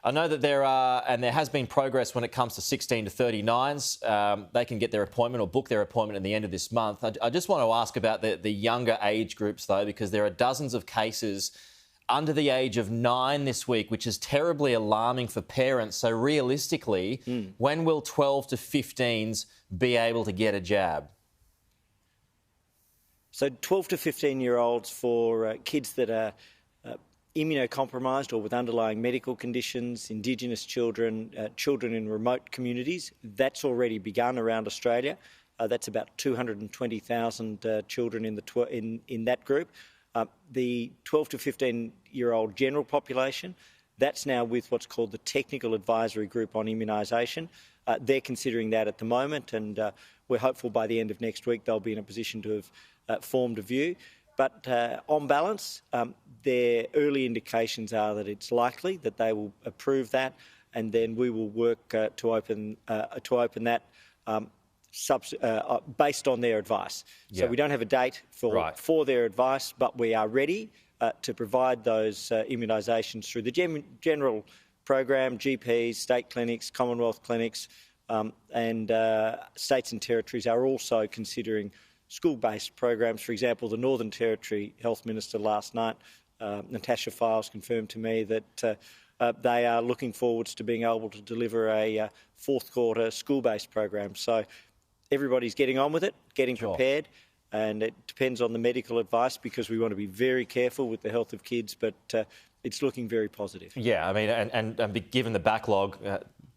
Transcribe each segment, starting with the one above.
I know that there has been progress when it comes to 16 to 39s. They can get their appointment or book their appointment at the end of this month. I just want to ask about the younger age groups, though, because there are dozens of cases under the age of 9 this week, which is terribly alarming for parents. So realistically, when will 12 to 15s be able to get a jab? So 12 to 15-year-olds for kids that are immunocompromised or with underlying medical conditions, Indigenous children, children in remote communities, that's already begun around Australia. That's about 220,000 children in that group. The 12 to 15-year-old general population, that's now with what's called the Technical Advisory Group on Immunisation. They're considering that at the moment, and we're hopeful by the end of next week they'll be in a position to have formed a view. But on balance, their early indications are that it's likely that they will approve that, and then we will work to open that based on their advice. Yeah. So we don't have a date for their advice, but we are ready to provide those immunisations through the general program, GPs, state clinics, Commonwealth clinics, and states and territories are also considering school-based programs. For example, the Northern Territory Health Minister last night, Natasha Files, confirmed to me that they are looking forwards to being able to deliver a fourth quarter school-based program. So everybody's getting on with it, getting prepared, and it depends on the medical advice because we want to be very careful with the health of kids, but it's looking very positive. Yeah, I mean, and given the backlog,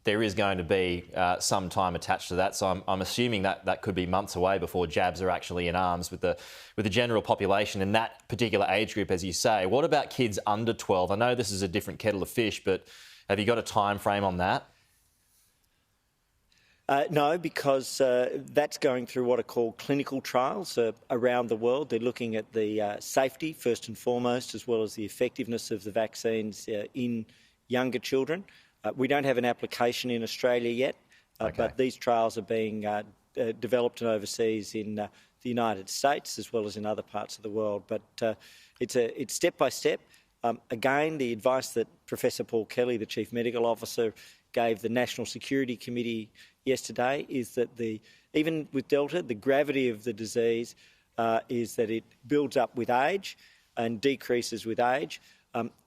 there is going to be some time attached to that. So I'm assuming that could be months away before jabs are actually in arms with the general population in that particular age group, as you say. What about kids under 12? I know this is a different kettle of fish, but have you got a time frame on that? No, because that's going through what are called clinical trials around the world. They're looking at the safety, first and foremost, as well as the effectiveness of the vaccines in younger children. We don't have an application in Australia yet, but these trials are being developed and overseas in the United States as well as in other parts of the world. But it's step by step. Again, the advice that Professor Paul Kelly, the Chief Medical Officer, gave the National Security Committee yesterday is that even with Delta, the gravity of the disease is that it builds up with age and decreases with age.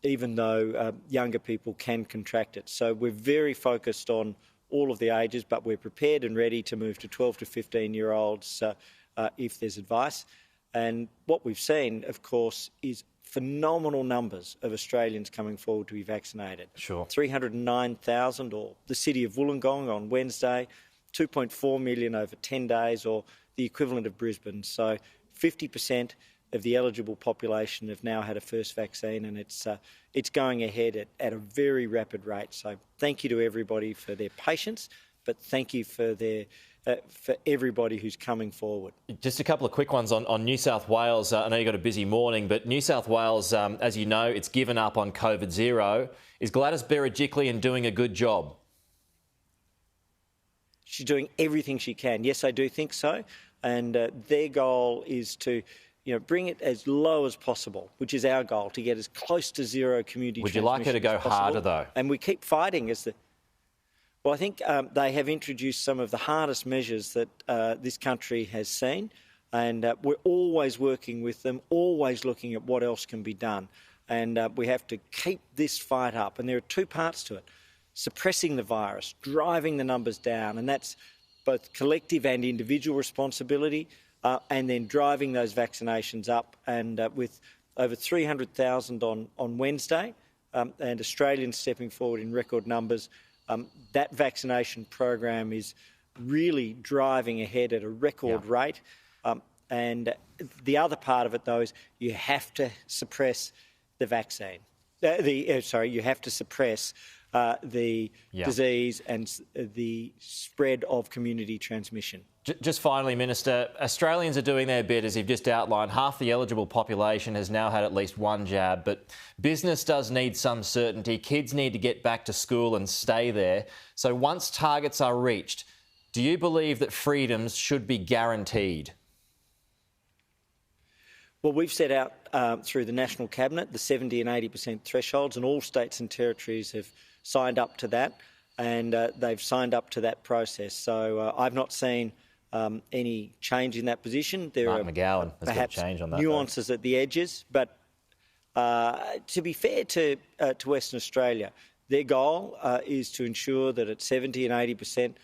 Even though younger people can contract it. So we're very focused on all of the ages, but we're prepared and ready to move to 12 to 15-year-olds if there's advice. And what we've seen, of course, is phenomenal numbers of Australians coming forward to be vaccinated. Sure. 309,000, or the city of Wollongong on Wednesday, 2.4 million over 10 days, or the equivalent of Brisbane. So 50% of the eligible population have now had a first vaccine, and it's going ahead at a very rapid rate. So thank you to everybody for their patience, but thank you for everybody who's coming forward. Just a couple of quick ones on New South Wales. I know you've got a busy morning, but New South Wales, as you know, it's given up on COVID zero. Is Gladys Berejiklian doing a good job? She's doing everything she can. Yes, I do think so. And their goal is to bring it as low as possible, which is our goal, to get as close to zero community transmission. Would you like her to go harder, though? And we keep fighting Well, I think they have introduced some of the hardest measures that this country has seen, and we're always working with them, always looking at what else can be done. And we have to keep this fight up. And there are two parts to it: suppressing the virus, driving the numbers down, and that's both collective and individual responsibility, and then driving those vaccinations up. And with over 300,000 on Wednesday, and Australians stepping forward in record numbers, that vaccination program is really driving ahead at a record rate. And the other part of it, though, is you have to suppress the vaccine. You have to suppress the disease and the spread of community transmission. Just finally, Minister, Australians are doing their bit, as you've just outlined. Half the eligible population has now had at least one jab, but business does need some certainty. Kids need to get back to school and stay there. So once targets are reached, do you believe that freedoms should be guaranteed? Well, we've set out through the National Cabinet the 70% and 80% thresholds, and all states and territories have signed up to that, and they've signed up to that process. So I've not seen any change in that position. There Mark are McGowan has perhaps got a change on that, nuances at the edges, but to be fair to Western Australia, their goal is to ensure that at 70 and 80%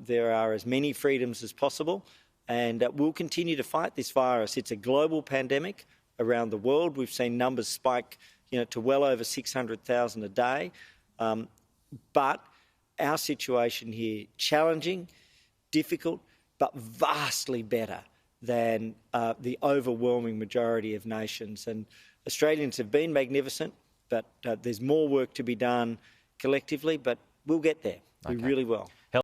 there are as many freedoms as possible, and we'll continue to fight this virus. It's a global pandemic around the world. We've seen numbers spike, to well over 600,000 a day, but our situation here, challenging, difficult, but vastly better than the overwhelming majority of nations. And Australians have been magnificent, but there's more work to be done collectively, but we'll get there. We really will.